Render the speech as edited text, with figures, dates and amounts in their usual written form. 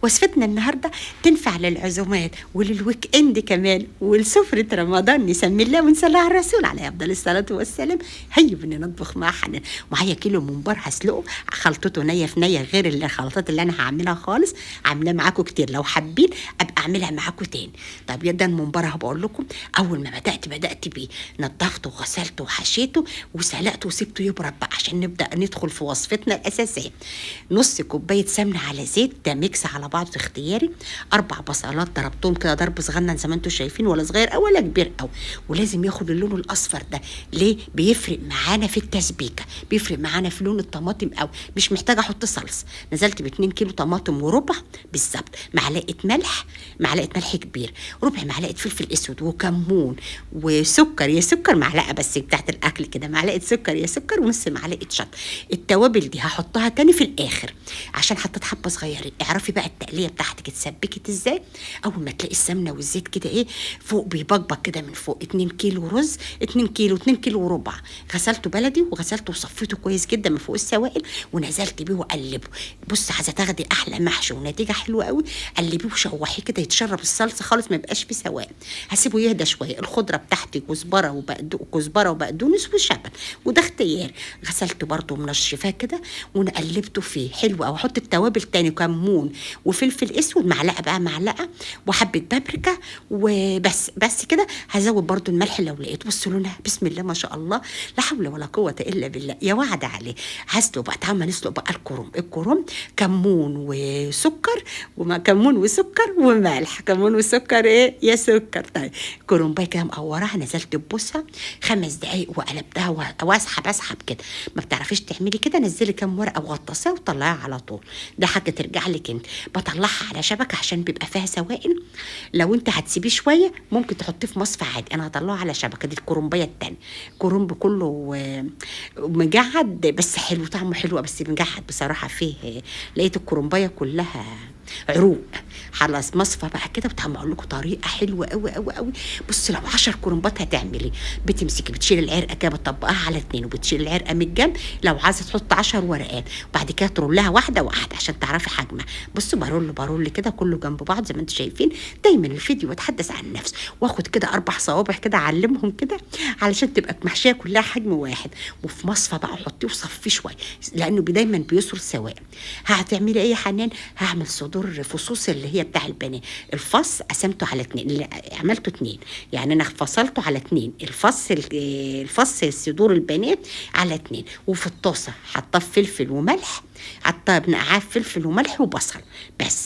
وصفتنا النهارده تنفع للعزومات وللويك اند كمان ولسفرة رمضان. نسمي الله ونصلي على الرسول عليه افضل الصلاه والسلام. هيا بنا نطبخ مع حنان. معايا كيلو ممبار هسلقه، خلطته نيه في نيه غير الخلطات اللي انا هعملها خالص. عاملاه معاكم كتير، لو حابين ابقى اعملها معاكم تاني. طب يدا الممبار بقول لكم، اول ما بدات بيه نضفته وغسلته وحشيته وسلقته وسبته يبرد بقى عشان نبدا ندخل في وصفتنا الاساسيه. نص كوبايه سمنه على زيت، ده ميكس على بعض اختياري. 4 بصلات ضربتهم كده ضرب صغنن زي ما انتم شايفين، ولا صغير او ولا كبير قوي. ولازم ياخد اللون الاصفر ده، ليه؟ بيفرق معانا في التسبيكه، بيفرق معانا في لون الطماطم قوي. مش محتاجه احط صلصه. نزلت ب2 كيلو طماطم وربع بالظبط. معلقه ملح كبير، ربع معلقه فلفل اسود وكمون وسكر، يا سكر معلقه بس بتاعت الاكل كده، معلقه سكر يا سكر، ونص معلقه شط. التوابل دي هحطها تاني في الاخر عشان حطيت حبه صغيرين. اعرفي بقى التقليه بتاعتك اتسبكت ازاي. اول ما تلاقي السمنه والزيت كده ايه فوق بيبقبق كده من فوق. 2 كيلو رز، 2 كيلو وربع، غسلته بلدي وغسلته وصفيته كويس جدا من فوق السوائل ونزلت بيه وقلبه. بص، عايزه تاخدي احلى محشي ونتيجه حلوه قوي، قلبيه وشوحيه كده يتشرب الصلصه خالص، ما يبقاش فيه سوائل. هسيبه يهدى شويه. الخضره بتاعتي كزبره وبقدونس وشبت، وده اختياري. غسلته برده منشفاه كده ونقلبته فيه حلو قوي. احط التوابل تاني، كمون وفلفل اسود، معلقه وحبه بابريكا وبس. بس كده. هزود برضو الملح لو لقيت. بصوا لونها بسم الله ما شاء الله، لا حول ولا قوه الا بالله، يا وعد عليه. هسلق بقى. تعالوا نسلق بقى الكرنب. كمون وسكر وملح، كمون وسكر ايه يا سكر. طيب كرنبايه كده مقوراها، نزلت ببوسها 5 دقايق وقلبتها واسحب كده. ما بتعرفيش تعملي كده، نزلي كام ورقه وغطسيها وطلعيها على طول. ده حاجه ترجع لك انت. بطلعها على شبكه عشان بيبقى فيها سوائل. لو انت هتسيبيه شويه ممكن تحطيه في مصفى عادي. انا هطلعه على شبكه. دي الكرنبايه التانية. كرنب كله مجعد بس حلو، طعمه حلو بس مجعد بصراحه. فيه لقيت الكرنبايه كلها عروق. خلاص مصفى بقى كده. وتعمل لكم طريقه حلوه قوي قوي قوي. بص، لو 10 كرنبات هتعملي، بتمسكي بتشيل العرقه كده بتطبقها على 2 وبتشيل العرقه من الجنب. لو عايزه تحط 10 ورقات وبعد كده ترولها واحده عشان تعرفي حجمها. بصوا برول كده كله جنب بعض زي ما انتم شايفين. دايما الفيديو بتحدث عن نفسه. واخد كده 4 صوابع كده اعلمهم كده علشان تبقى محشيه كلها حجم واحد. وفي مصفى بقى حطيه وصفيه شويه لانه دايما بيسر السوائل. هتعملي ايه يا حنان؟ هعمل صدور فصوص اللي هي بتاع البانيه. الفص قسمته على 2، عملته 2 يعني. انا فصلته على 2. الفص صدور البانيه على 2. وفي الطاسه حطاه فلفل وملح، حطاه بنقعات فلفل وملح وبصل بس.